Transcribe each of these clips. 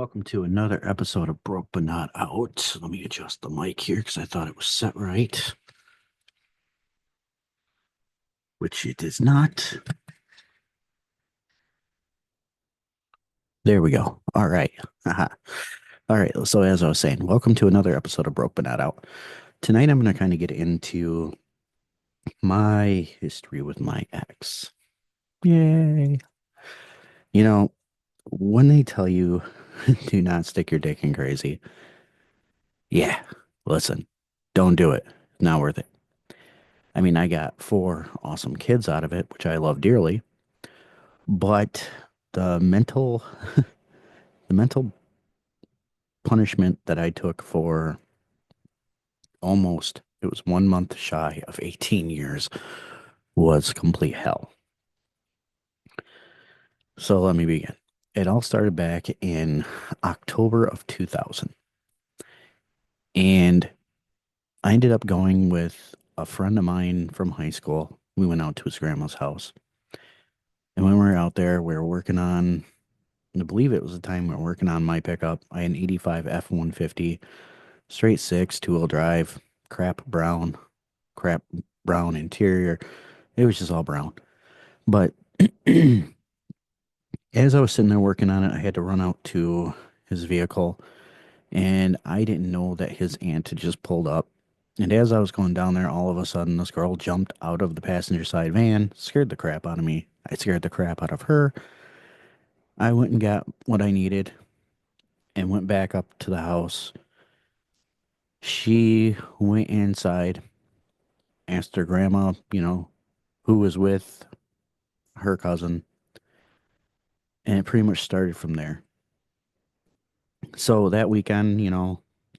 Welcome to another episode of Broke But Not Out. Let me adjust the mic here because I thought it was set right, which it is not. There we go. All right. Haha. All right. So, as I was saying, welcome to another episode of Broke But Not Out. Tonight, I'm going to kind of get into my history with my ex. Yay. You know, when they tell you do not stick your dick in crazy, yeah, listen, don't do it. Not worth it. I mean, I got four awesome kids out of it, which I love dearly, but the mental the mental punishment that I took for almost it was 1 month shy of 18 years was complete hell. So let me begin. It all started back in October of 2000. And I ended up going with a friend of mine from high school. We went out to his grandma's house. And when we were out there, we were working on I believe it was the time we were working on my pickup. I had an 85 F-150, straight six, two-wheel drive, crap brown interior. It was just all brown. But as I was sitting there working on it, I had to run out to his vehicle, and I didn't know that his aunt had just pulled up. And as I was going down there, all of a sudden, this girl jumped out of the passenger side van, scared the crap out of me. I scared the crap out of her. I went and got what I needed and went back up to the house. She went inside, asked her grandma, who was with her cousin, and it pretty much started from there. So that weekend,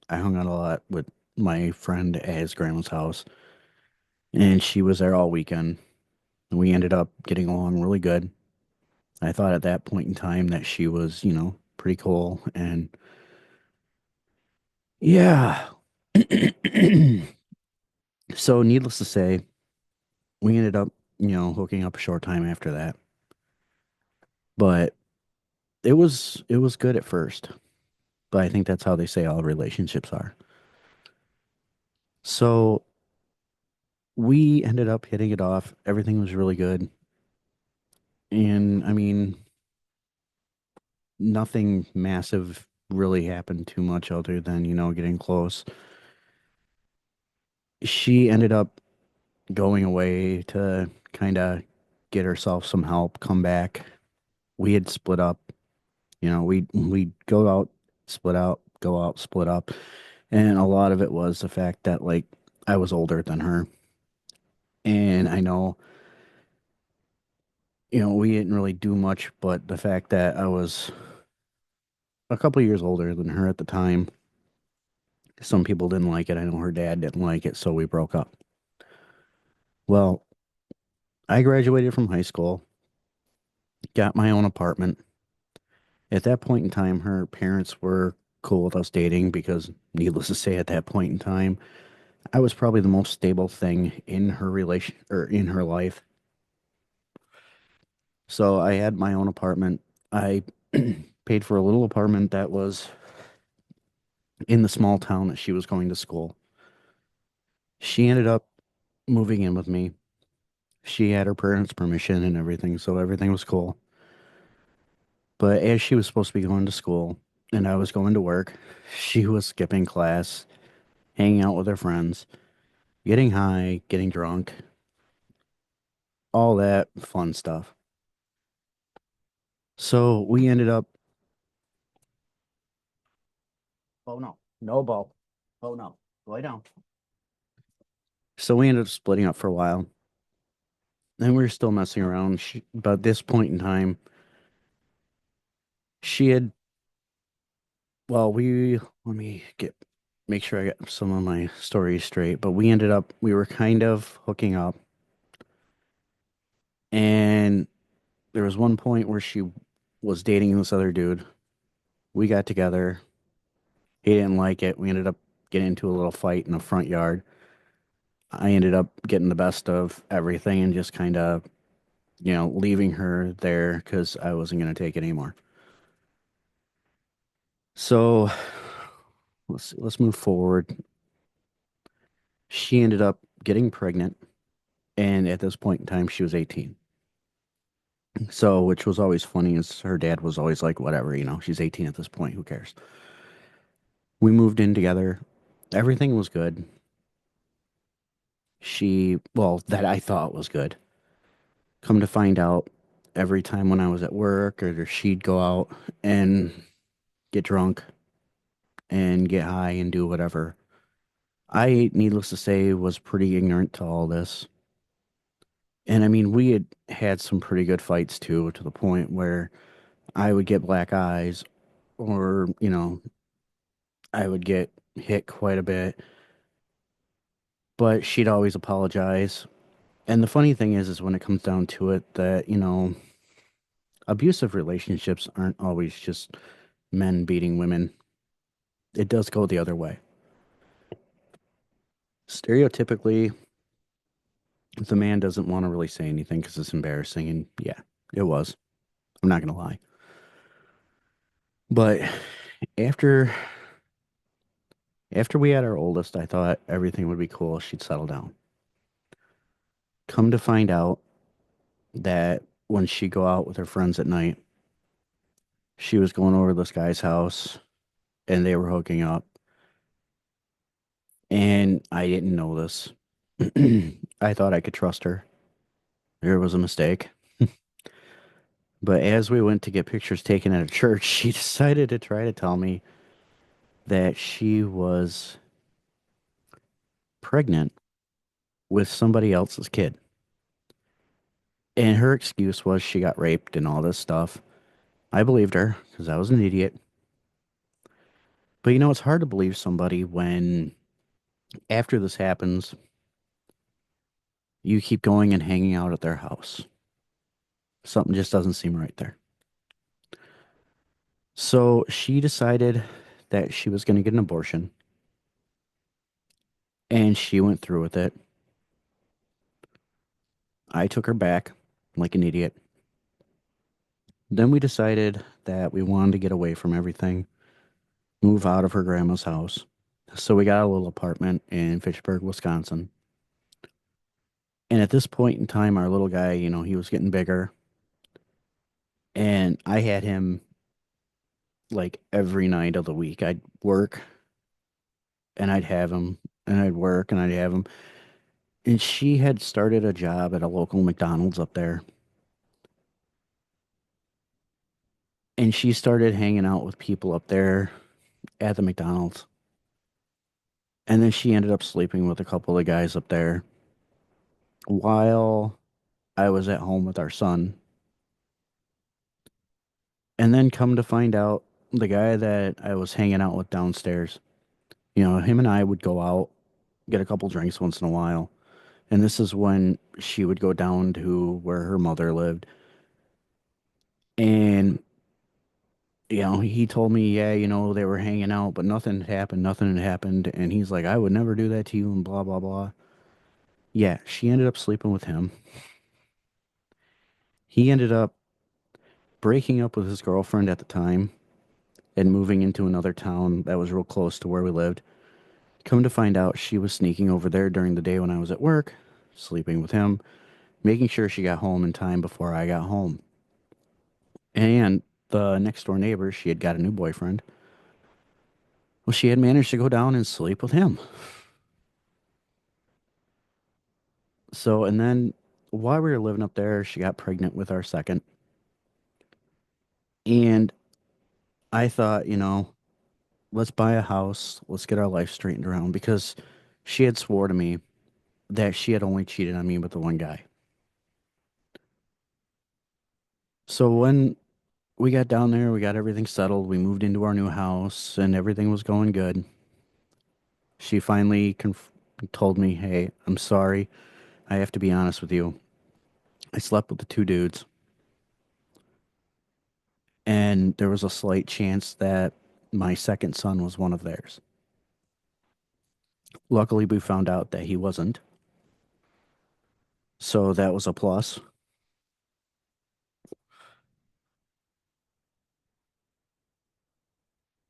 I hung out a lot with my friend at his grandma's house, and she was there all weekend. And we ended up getting along really good. I thought at that point in time that she was, pretty cool. And yeah. So needless to say, we ended up, hooking up a short time after that. But it was good at first. But I think that's how they say all relationships are. So we ended up hitting it off. Everything was really good. And I mean, nothing massive really happened too much other than, getting close. She ended up going away to kind of get herself some help, come back. We had split up. We go out, split out, go out, split up. And a lot of it was the fact that like I was older than her. And I know we didn't really do much, but the fact that I was a couple years older than her at the time, some people didn't like it. I know her dad didn't like it, so we broke up. Well, I graduated from high school, got my own apartment. At that point in time, her parents were cool with us dating because, needless to say, at that point in time, I was probably the most stable thing in her relation or in her life. So I had my own apartment. I paid for a little apartment that was in the small town that she was going to school. She ended up moving in with me. She had her parents' permission and everything, so everything was cool. But as she was supposed to be going to school and I was going to work, she was skipping class, hanging out with her friends, getting high, getting drunk, all that fun stuff. So we ended up, oh no, no ball. Oh no, lay down. So we ended up splitting up for a while. And we were still messing around. But at this point in time, she had, well, let me make sure I get some of my stories straight. But we were kind of hooking up. And there was one point where she was dating this other dude. We got together. He didn't like it. We ended up getting into a little fight in the front yard. I ended up getting the best of everything and just kind of, leaving her there because I wasn't going to take it anymore. So let's move forward. She ended up getting pregnant, and at this point in time, she was 18. So, which was always funny, is her dad was always like, whatever, she's 18 at this point, who cares? We moved in together. Everything was good. Well, that I thought was good. Come to find out, every time when I was at work or she'd go out and get drunk and get high and do whatever, I, needless to say, was pretty ignorant to all this. And I mean, we had had some pretty good fights too, to the point where I would get black eyes or, I would get hit quite a bit, but she'd always apologize. And the funny thing is when it comes down to it, that, abusive relationships aren't always just men beating women. It does go the other way. Stereotypically, the man doesn't want to really say anything because it's embarrassing. And yeah, it was. I'm not going to lie. But after after we had our oldest, I thought everything would be cool. She'd settle down. Come to find out that when she'd go out with her friends at night, she was going over to this guy's house and they were hooking up. And I didn't know this. I thought I could trust her. There was a mistake. But as we went to get pictures taken at a church, she decided to try to tell me that she was pregnant with somebody else's kid. And her excuse was she got raped and all this stuff. I believed her because I was an idiot. But it's hard to believe somebody when after this happens, you keep going and hanging out at their house. Something just doesn't seem right there. So she decided that she was going to get an abortion and she went through with it. I took her back like an idiot. Then we decided that we wanted to get away from everything, move out of her grandma's house. So we got a little apartment in Fitchburg, Wisconsin. And at this point in time, our little guy, he was getting bigger. And I had him like every night of the week. I'd work and I'd have him, and I'd work and I'd have him. And she had started a job at a local McDonald's up there. And she started hanging out with people up there at the McDonald's. And then she ended up sleeping with a couple of guys up there while I was at home with our son. And then come to find out, the guy that I was hanging out with downstairs, him and I would go out, get a couple drinks once in a while. And this is when she would go down to where her mother lived. And, he told me, yeah, they were hanging out, but nothing had happened. Nothing had happened. And he's like, I would never do that to you and blah, blah, blah. Yeah, she ended up sleeping with him. He ended up breaking up with his girlfriend at the time and moving into another town that was real close to where we lived. Come to find out, she was sneaking over there during the day when I was at work, sleeping with him, making sure she got home in time before I got home. And the next door neighbor, she had got a new boyfriend. Well, she had managed to go down and sleep with him. So, and then while we were living up there, she got pregnant with our second. And I thought, let's buy a house, let's get our life straightened around because she had swore to me that she had only cheated on me with the one guy. So when we got down there, we got everything settled, we moved into our new house, and everything was going good. She finally told me, hey, I'm sorry. I have to be honest with you. I slept with the two dudes, and there was a slight chance that my second son was one of theirs. Luckily, we found out that he wasn't. So that was a plus.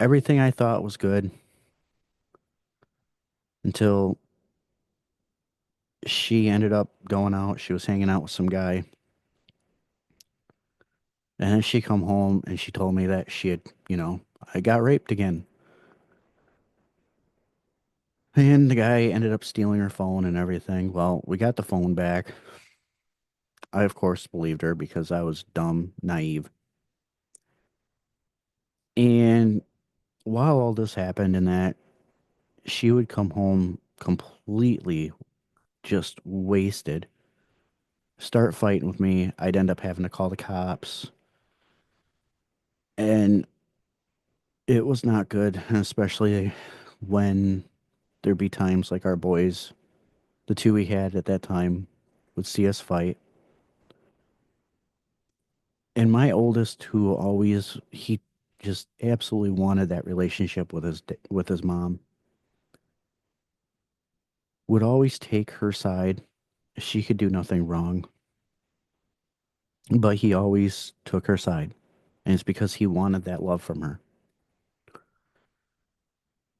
everything I thought was good until she ended up going out. She was hanging out with some guy, and then she come home and she told me that she had, I got raped again. And the guy ended up stealing her phone and everything. Well, we got the phone back. I, of course, believed her because I was dumb, naive. And while all this happened and that, she would come home completely just wasted, start fighting with me. I'd end up having to call the cops. And it was not good, especially when there'd be times like our boys, the two we had at that time, would see us fight. And my oldest, who always he just absolutely wanted that relationship with with his mom, would always take her side. She could do nothing wrong, but he always took her side. And it's because he wanted that love from her.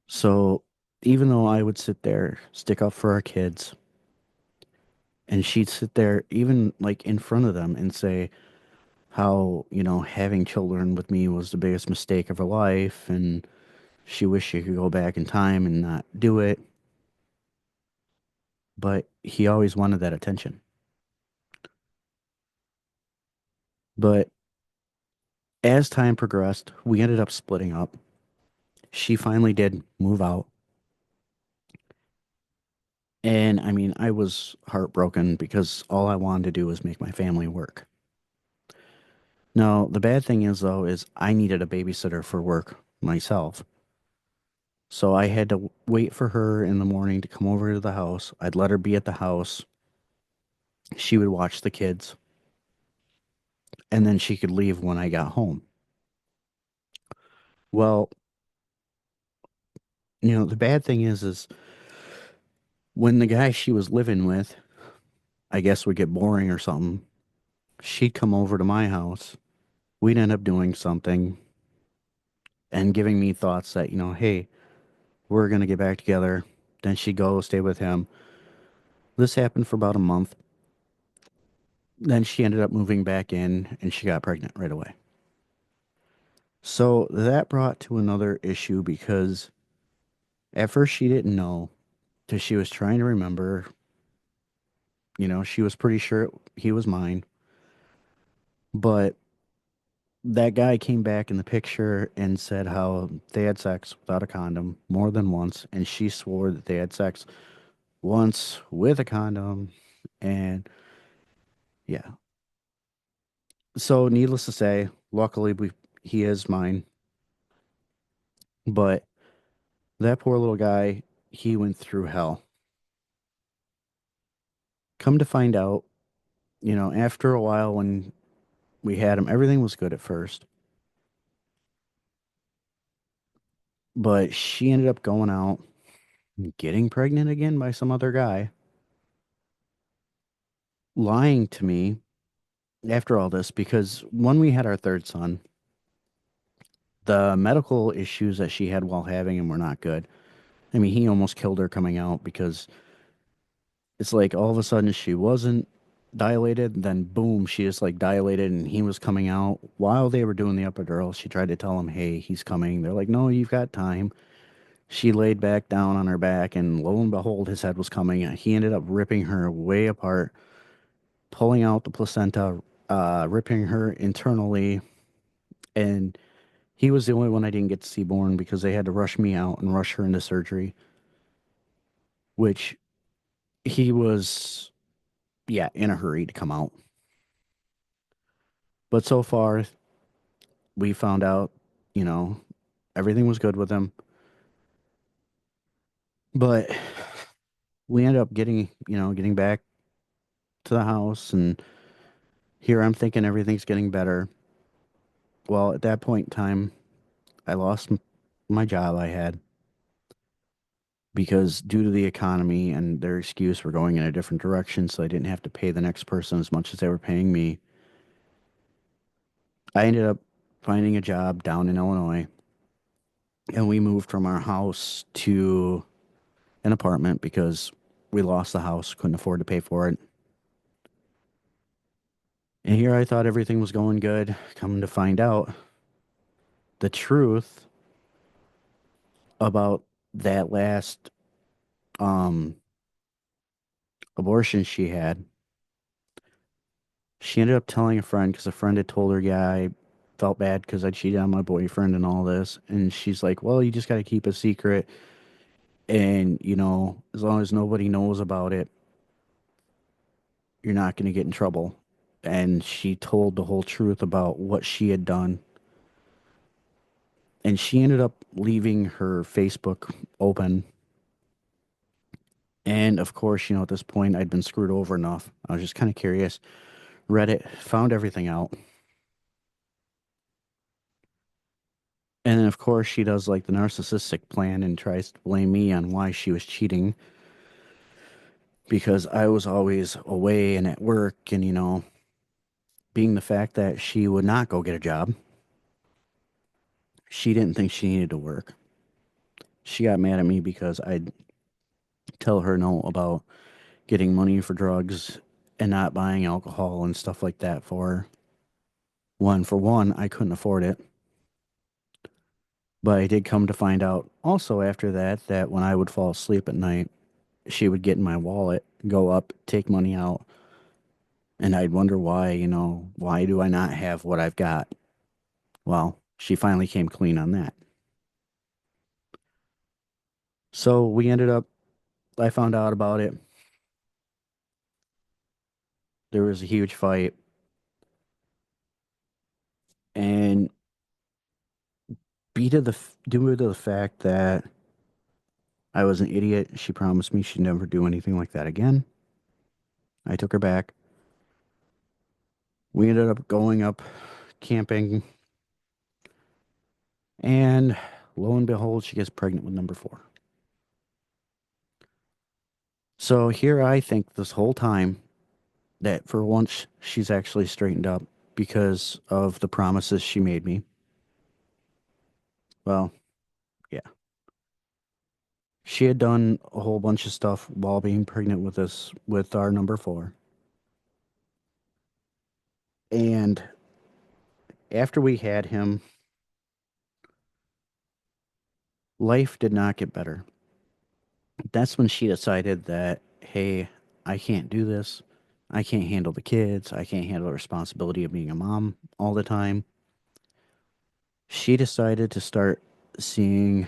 So even though I would sit there, stick up for our kids, and she'd sit there, even like in front of them, and say how, having children with me was the biggest mistake of her life, and she wished she could go back in time and not do it. But he always wanted that attention. But as time progressed, we ended up splitting up. She finally did move out. And I mean, I was heartbroken because all I wanted to do was make my family work. Now, the bad thing is, though, is I needed a babysitter for work myself. So I had to wait for her in the morning to come over to the house. I'd let her be at the house. She would watch the kids, and then she could leave when I got home. Well, the bad thing is when the guy she was living with, I guess would get boring or something, she'd come over to my house. We'd end up doing something and giving me thoughts that, hey, we're going to get back together. Then she'd go stay with him. This happened for about a month. Then she ended up moving back in and she got pregnant right away. So that brought to another issue because at first she didn't know because she was trying to remember, she was pretty sure he was mine. But that guy came back in the picture and said how they had sex without a condom more than once. And she swore that they had sex once with a condom. And yeah. So needless to say, luckily he is mine. But that poor little guy, he went through hell. Come to find out, after a while when we had him, everything was good at first. But she ended up going out, getting pregnant again by some other guy, lying to me after all this because when we had our third son, the medical issues that she had while having him were not good. I mean, he almost killed her coming out because it's like all of a sudden she wasn't dilated, then boom, she just like dilated and he was coming out. While they were doing the epidural, she tried to tell him, hey, he's coming. They're like, no, you've got time. She laid back down on her back, and lo and behold, his head was coming. He ended up ripping her way apart, pulling out the placenta, ripping her internally, and he was the only one I didn't get to see born because they had to rush me out and rush her into surgery, which he was, yeah, in a hurry to come out. But so far, we found out, you know, everything was good with him. But we ended up getting back to the house, and here I'm thinking everything's getting better. Well, at that point in time, I lost my job I had because due to the economy and their excuse for going in a different direction, so I didn't have to pay the next person as much as they were paying me. I ended up finding a job down in Illinois, and we moved from our house to an apartment because we lost the house, couldn't afford to pay for it. And here I thought everything was going good. Coming to find out, the truth about that last um abortion she had, she ended up telling a friend because a friend had told her, yeah, I felt bad because I cheated on my boyfriend and all this. And she's like, well, you just got to keep a secret. And, as long as nobody knows about it, you're not going to get in trouble. And she told the whole truth about what she had done. And she ended up leaving her Facebook open. And of course, at this point, I'd been screwed over enough. I was just kind of curious. Read it, found everything out. And then, of course, she does like the narcissistic plan and tries to blame me on why she was cheating because I was always away and at work. And, being the fact that she would not go get a job, she didn't think she needed to work. She got mad at me because I'd tell her no about getting money for drugs and not buying alcohol and stuff like that for her. For one, I couldn't afford it. But I did come to find out also after that that when I would fall asleep at night, she would get in my wallet, go up, take money out, and I'd wonder why, why do I not have what I've got? Well, she finally came clean on that. So we ended up, I found out about it. There was a huge fight, and due to the fact that I was an idiot, she promised me she'd never do anything like that again. I took her back. We ended up going up camping, and lo and behold, she gets pregnant with number four. So here I think this whole time that for once she's actually straightened up because of the promises she made me. Well, yeah. She had done a whole bunch of stuff while being pregnant with us with our number four. And after we had him, life did not get better. That's when she decided that, hey, I can't do this. I can't handle the kids. I can't handle the responsibility of being a mom all the time. She decided to start seeing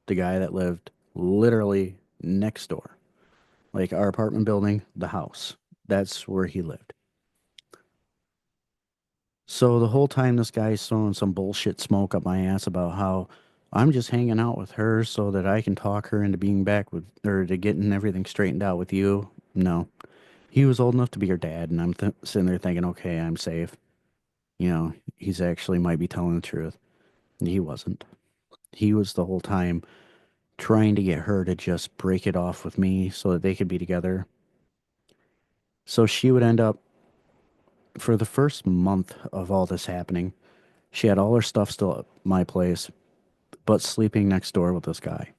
the guy that lived literally next door. Like our apartment building, the house. That's where he lived. So the whole time this guy's throwing some bullshit smoke up my ass about how I'm just hanging out with her so that I can talk her into being back with or to getting everything straightened out with you. No. He was old enough to be her dad, and I'm sitting there thinking, okay, I'm safe. He's actually might be telling the truth. He wasn't. He was the whole time trying to get her to just break it off with me so that they could be together. So she would end up, for the first month of all this happening, she had all her stuff still at my place, but sleeping next door with this guy,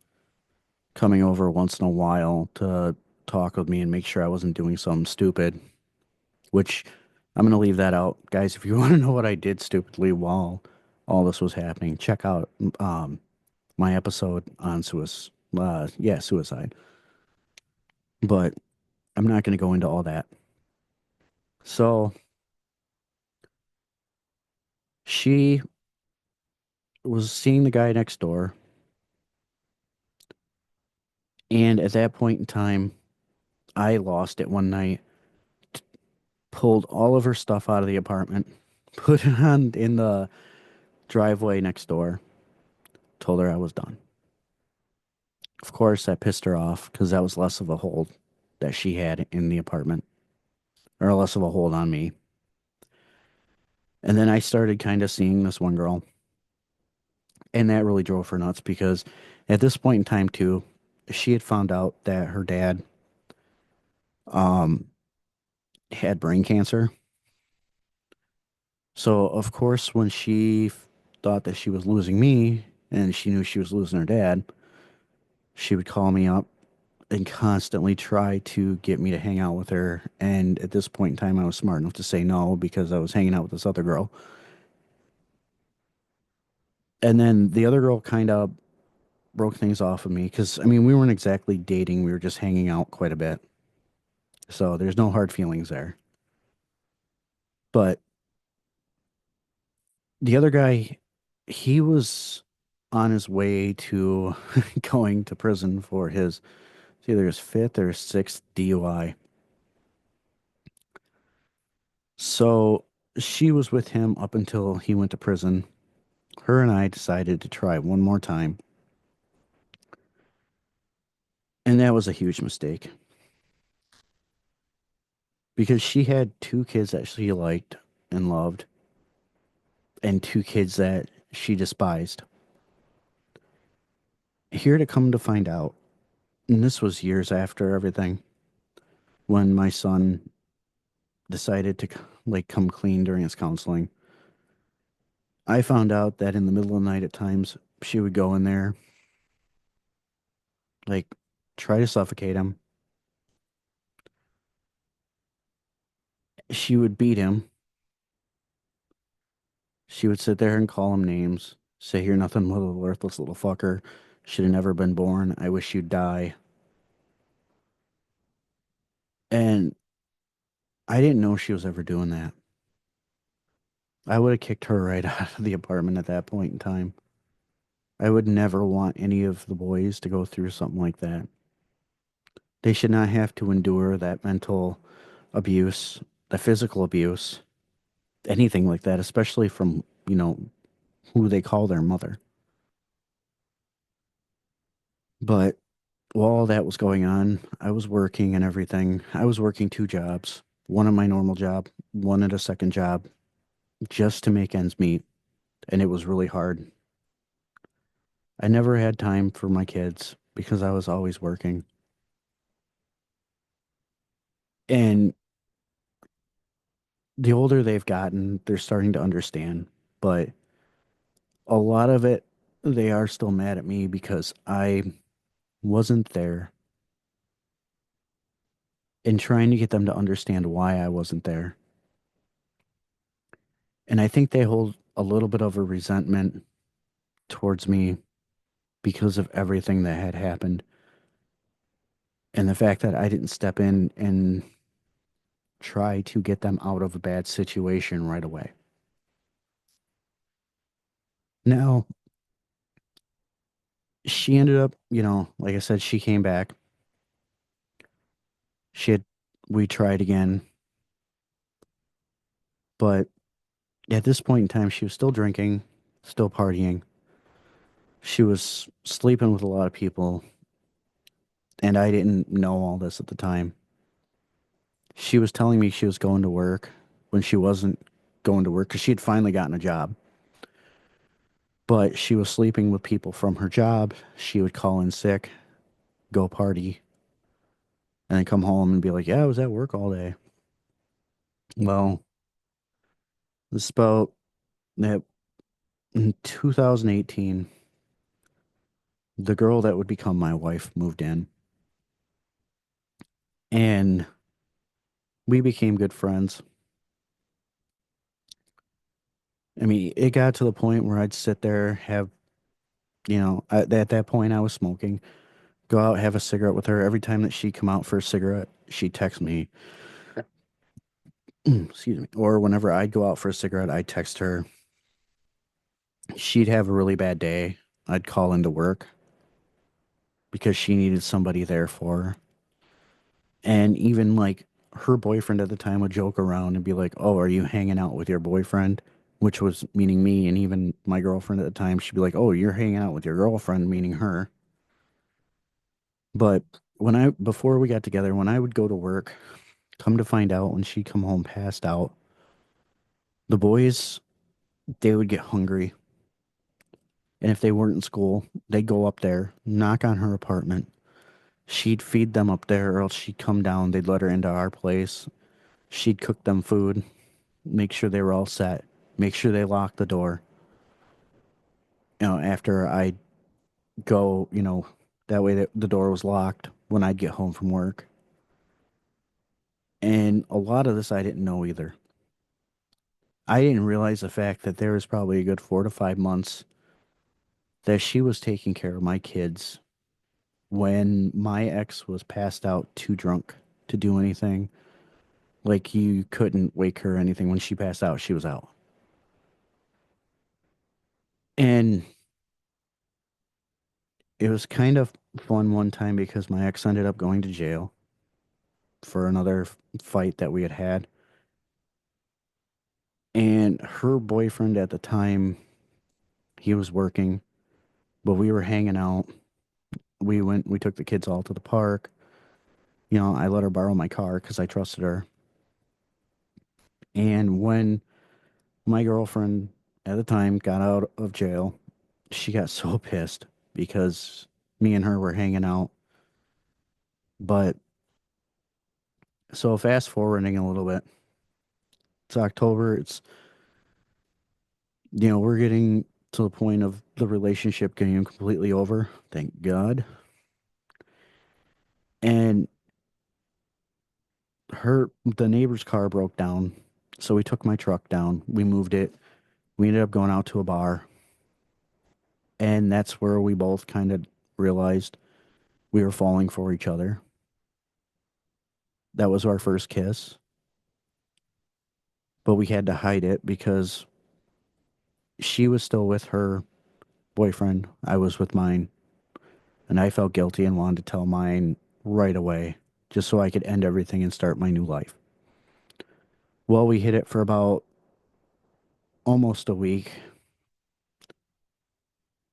coming over once in a while to talk with me and make sure I wasn't doing something stupid, which I'm going to leave that out. Guys, if you want to know what I did stupidly while all this was happening, check out my episode on suicide. But I'm not going to go into all that. So she was seeing the guy next door. And at that point in time, I lost it one night, pulled all of her stuff out of the apartment, put it on in the driveway next door, told her I was done. Of course, that pissed her off because that was less of a hold that she had in the apartment, or less of a hold on me. And then I started kind of seeing this one girl, and that really drove her nuts because at this point in time, too, she had found out that her dad um, had brain cancer. So, of course, when she thought that she was losing me, and she knew she was losing her dad, she would call me up and constantly try to get me to hang out with her. And at this point in time, I was smart enough to say no because I was hanging out with this other girl. And then the other girl kind of broke things off of me because, I mean, we weren't exactly dating, we were just hanging out quite a bit. So there's no hard feelings there. But the other guy, he was on his way to going to prison for his, it's either his fifth or sixth DUI. So she was with him up until he went to prison. Her and I decided to try one more time, and that was a huge mistake because she had two kids that she liked and loved, and two kids that she despised. Here to come to find out, and this was years after everything, when my son decided to like come clean during his counseling, I found out that in the middle of the night at times she would go in there, like try to suffocate him. She would beat him. She would sit there and call him names, say you're nothing but a worthless little fucker. Should have never been born. I wish you'd die. And I didn't know she was ever doing that. I would have kicked her right out of the apartment at that point in time. I would never want any of the boys to go through something like that. They should not have to endure that mental abuse, the physical abuse, anything like that, especially from, who they call their mother. But while all that was going on, I was working and everything. I was working two jobs, one at my normal job, one at a second job, just to make ends meet. And it was really hard. I never had time for my kids because I was always working. And the older they've gotten, they're starting to understand. But a lot of it, they are still mad at me because I wasn't there and trying to get them to understand why I wasn't there. And I think they hold a little bit of a resentment towards me because of everything that had happened and the fact that I didn't step in and try to get them out of a bad situation right away. Now, she ended up, like I said, she came back. She had, we tried again, but at this point in time, she was still drinking, still partying. She was sleeping with a lot of people, and I didn't know all this at the time. She was telling me she was going to work when she wasn't going to work because she had finally gotten a job. But she was sleeping with people from her job. She would call in sick, go party, and then come home and be like, "Yeah, I was at work all day." Well, this is about that in 2018, the girl that would become my wife moved in, and we became good friends. I mean, it got to the point where I'd sit there, have, at that point I was smoking, go out, have a cigarette with her. Every time that she'd come out for a cigarette, she'd text me, excuse me, or whenever I'd go out for a cigarette, I'd text her. She'd have a really bad day. I'd call into work because she needed somebody there for her. And even like her boyfriend at the time would joke around and be like, "Oh, are you hanging out with your boyfriend?" Which was meaning me. And even my girlfriend at the time, she'd be like, "Oh, you're hanging out with your girlfriend," meaning her. But before we got together, when I would go to work, come to find out when she'd come home passed out, the boys, they would get hungry. And if they weren't in school, they'd go up there, knock on her apartment. She'd feed them up there, or else she'd come down. They'd let her into our place. She'd cook them food, make sure they were all set, make sure they locked the door. after I go, that way the door was locked when I'd get home from work. And a lot of this I didn't know either. I didn't realize the fact that there was probably a good 4 to 5 months that she was taking care of my kids when my ex was passed out too drunk to do anything. Like you couldn't wake her or anything. When she passed out, she was out. And it was kind of fun one time because my ex ended up going to jail for another fight that we had had. And her boyfriend at the time, he was working, but we were hanging out. We took the kids all to the park. I let her borrow my car because I trusted her. And when my girlfriend at the time got out of jail, she got so pissed because me and her were hanging out. But so fast forwarding a little bit, it's October. We're getting to the point of the relationship getting completely over. Thank God. And the neighbor's car broke down. So we took my truck down. We moved it. We ended up going out to a bar. And that's where we both kind of realized we were falling for each other. That was our first kiss, but we had to hide it because she was still with her boyfriend. I was with mine, and I felt guilty and wanted to tell mine right away just so I could end everything and start my new life. Well, we hid it for about almost a week.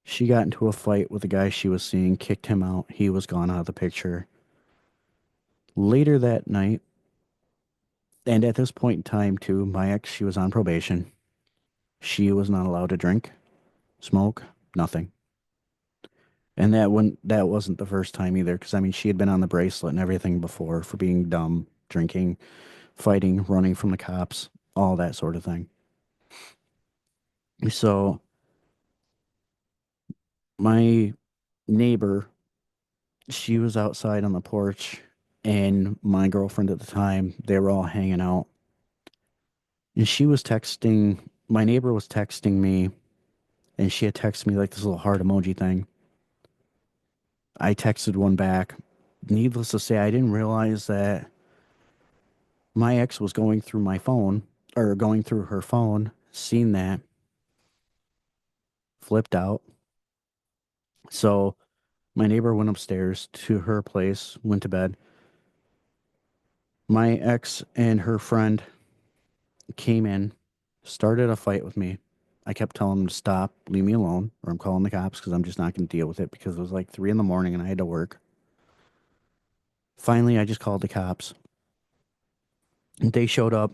She got into a fight with the guy she was seeing, kicked him out. He was gone out of the picture. Later that night, and at this point in time, too, my ex, she was on probation. She was not allowed to drink, smoke, nothing. And that wasn't the first time either, because I mean she had been on the bracelet and everything before for being dumb, drinking, fighting, running from the cops, all that sort of thing. So my neighbor, she was outside on the porch, and my girlfriend at the time, they were all hanging out. And she was texting, my neighbor was texting me, and she had texted me like this little heart emoji thing. I texted one back. Needless to say, I didn't realize that my ex was going through my phone or going through her phone, seen that, flipped out. So my neighbor went upstairs to her place, went to bed. My ex and her friend came in, started a fight with me. I kept telling them to stop, leave me alone, or I'm calling the cops because I'm just not going to deal with it because it was like 3 in the morning and I had to work. Finally, I just called the cops. They showed up,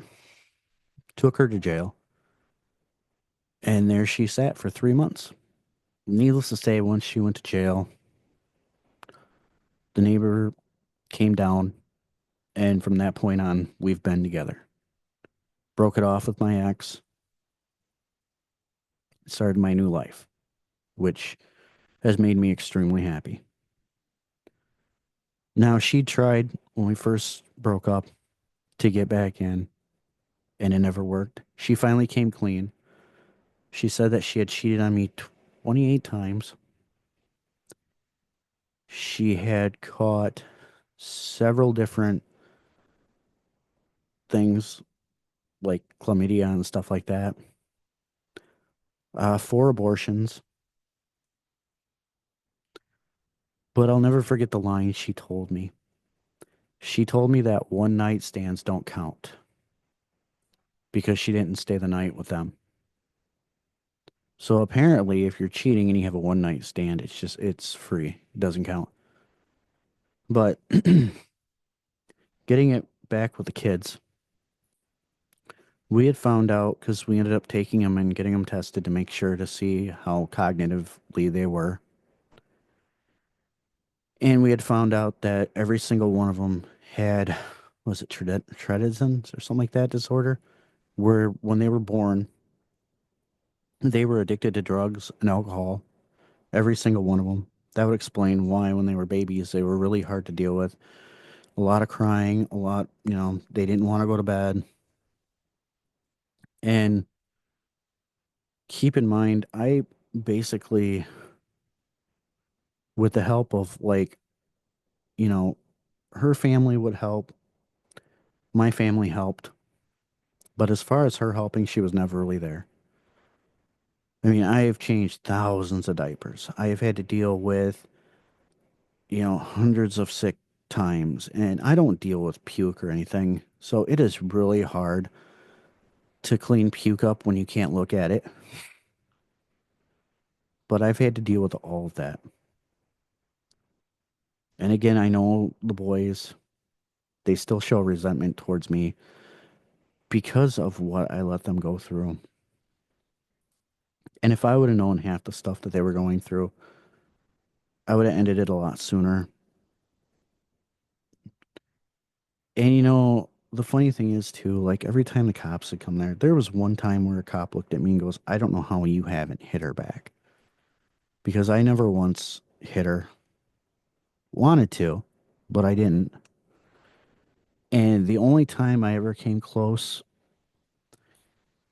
took her to jail, and there she sat for 3 months. Needless to say, once she went to jail, the neighbor came down, and from that point on, we've been together. Broke it off with my ex, started my new life, which has made me extremely happy. Now, she tried when we first broke up to get back in, and it never worked. She finally came clean. She said that she had cheated on me 28 times. She had caught several different things like chlamydia and stuff like that. 4 abortions. But I'll never forget the line she told me. She told me that one night stands don't count because she didn't stay the night with them. So apparently, if you're cheating and you have a one night stand, it's free. It doesn't count. But getting it back with the kids, we had found out because we ended up taking them and getting them tested to make sure to see how cognitively they were. And we had found out that every single one of them had, was it Tretison's or something like that disorder, where when they were born, They were addicted to drugs and alcohol, every single one of them. That would explain why, when they were babies, they were really hard to deal with. A lot of crying, a lot, they didn't want to go to bed. And keep in mind, I basically, with the help of you know, her family would help, my family helped. But as far as her helping, she was never really there. I mean, I have changed thousands of diapers. I have had to deal with, hundreds of sick times, and I don't deal with puke or anything. So it is really hard to clean puke up when you can't look at it. But I've had to deal with all of that. And again, I know the boys, they still show resentment towards me because of what I let them go through. And if I would have known half the stuff that they were going through, I would have ended it a lot sooner. And the funny thing is too, like every time the cops would come there, there was one time where a cop looked at me and goes, "I don't know how you haven't hit her back." Because I never once hit her. Wanted to, but I didn't. And the only time I ever came close,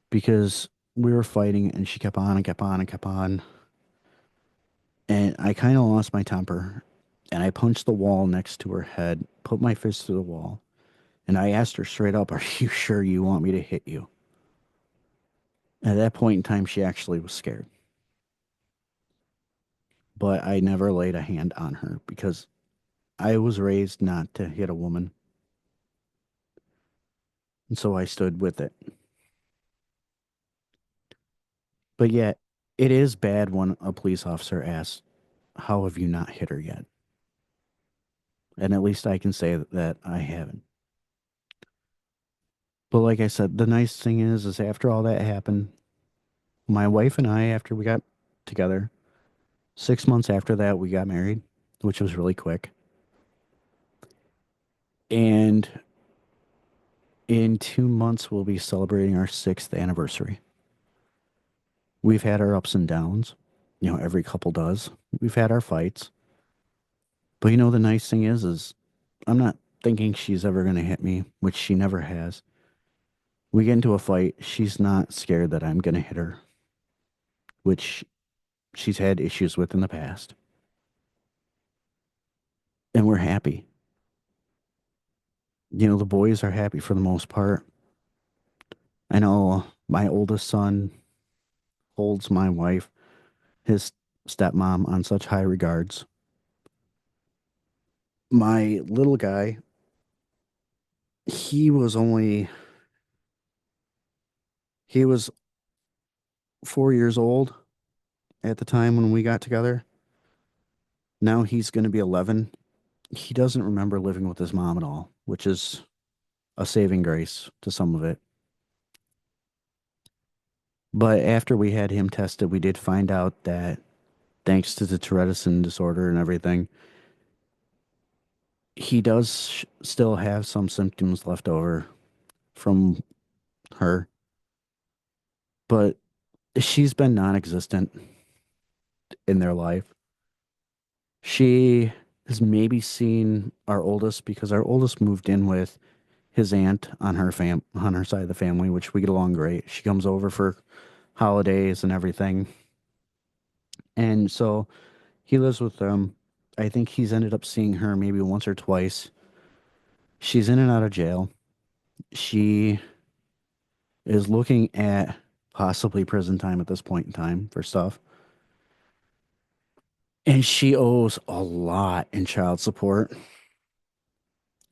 because we were fighting and she kept on and kept on and kept on. And I kind of lost my temper. And I punched the wall next to her head, put my fist to the wall. And I asked her straight up, "Are you sure you want me to hit you?" At that point in time, she actually was scared. But I never laid a hand on her because I was raised not to hit a woman. And so I stood with it. But yet, it is bad when a police officer asks, "How have you not hit her yet?" And at least I can say that I haven't. But like I said, the nice thing is after all that happened, my wife and I, after we got together, 6 months after that, we got married, which was really quick. And in 2 months, we'll be celebrating our sixth anniversary. We've had our ups and downs, every couple does. We've had our fights. But the nice thing is I'm not thinking she's ever going to hit me, which she never has. We get into a fight, she's not scared that I'm going to hit her, which she's had issues with in the past. And we're happy. The boys are happy for the most part. I know my oldest son holds my wife, his stepmom, on such high regards. My little guy, he was only, he was 4 years old at the time when we got together. Now he's going to be 11. He doesn't remember living with his mom at all, which is a saving grace to some of it. But after we had him tested, we did find out that thanks to the Tourette's disorder and everything, he does still have some symptoms left over from her, but she's been non-existent in their life. She has maybe seen our oldest because our oldest moved in with his aunt on her side of the family, which we get along great. She comes over for holidays and everything. And so he lives with them. I think he's ended up seeing her maybe once or twice. She's in and out of jail. She is looking at possibly prison time at this point in time for stuff. And she owes a lot in child support,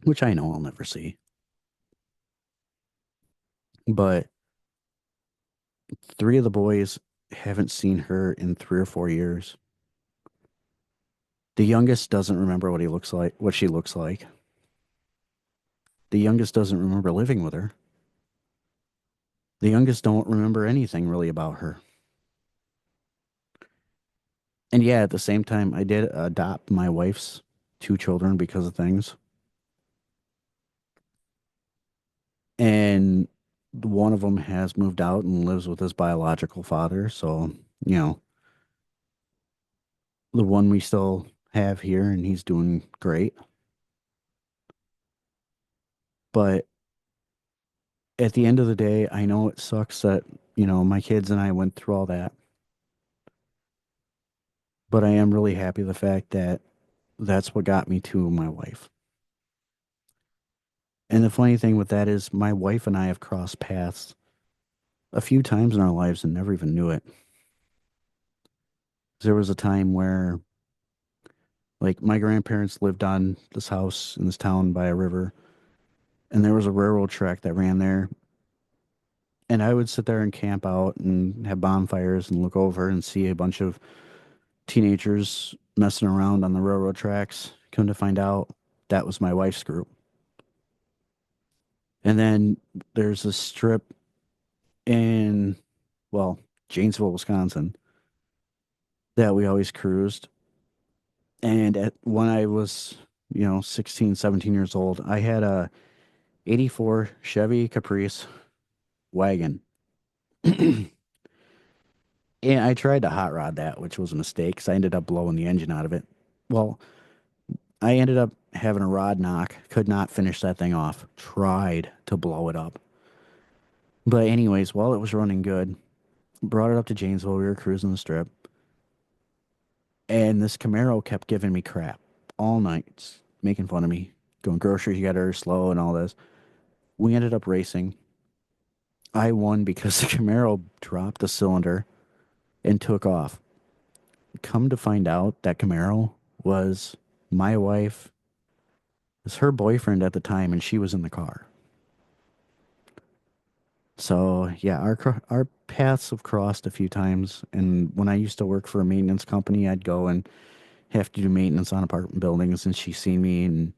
which I know I'll never see. But three of the boys haven't seen her in 3 or 4 years. The youngest doesn't remember what she looks like. The youngest doesn't remember living with her. The youngest don't remember anything really about her. And yeah, at the same time, I did adopt my wife's two children because of things. And one of them has moved out and lives with his biological father. So, you know, the one we still have here and he's doing great. But at the end of the day, I know it sucks that, my kids and I went through all that. But I am really happy the fact that that's what got me to my wife. And the funny thing with that is my wife and I have crossed paths a few times in our lives and never even knew it. There was a time where like my grandparents lived on this house in this town by a river, and there was a railroad track that ran there. And I would sit there and camp out and have bonfires and look over and see a bunch of teenagers messing around on the railroad tracks. Come to find out, that was my wife's group. And then there's a strip in, well, Janesville, Wisconsin, that we always cruised. And when I was, 16, 17 years old, I had a 84 Chevy Caprice wagon. And I tried to hot rod that, which was a mistake because I ended up blowing the engine out of it. Well, I ended up having a rod knock, could not finish that thing off, tried to blow it up. But, anyways, while it was running good, brought it up to Janesville. We were cruising the strip, and this Camaro kept giving me crap all night, making fun of me, going grocery getter slow and all this. We ended up racing. I won because the Camaro dropped the cylinder and took off. Come to find out, that Camaro was my wife, was her boyfriend at the time, and she was in the car. So yeah, our paths have crossed a few times. And when I used to work for a maintenance company, I'd go and have to do maintenance on apartment buildings, and she seen me. And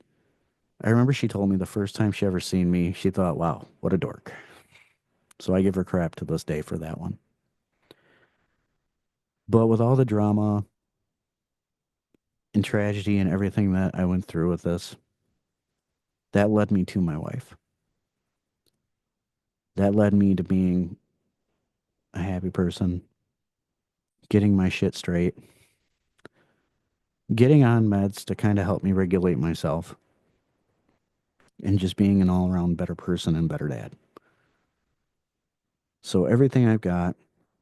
I remember she told me the first time she ever seen me, she thought, "Wow, what a dork." So I give her crap to this day for that one. But with all the drama and tragedy and everything that I went through with this, that led me to my wife. That led me to being a happy person, getting my shit straight, getting on meds to kind of help me regulate myself, and just being an all around better person and better dad. So everything I've got,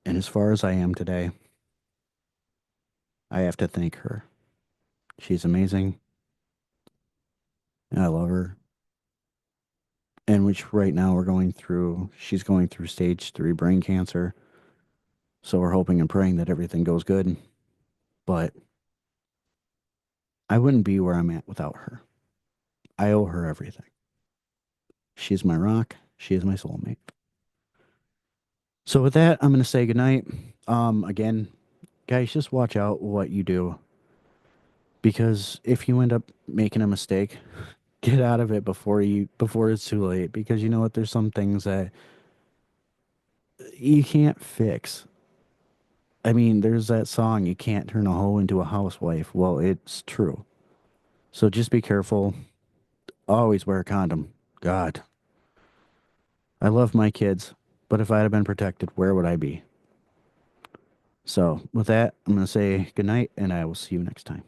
and as far as I am today, I have to thank her. She's amazing. And I love her. And which right now she's going through stage 3 brain cancer. So we're hoping and praying that everything goes good. But I wouldn't be where I'm at without her. I owe her everything. She's my rock. She is my soulmate. So with that, I'm going to say goodnight. Again, guys, just watch out what you do, because if you end up making a mistake, get out of it before it's too late, because you know what, there's some things that you can't fix. I mean, there's that song, you can't turn a hoe into a housewife. Well, it's true. So just be careful. Always wear a condom. God, I love my kids, but if I'd have been protected, where would I be? So with that, I'm going to say goodnight, and I will see you next time.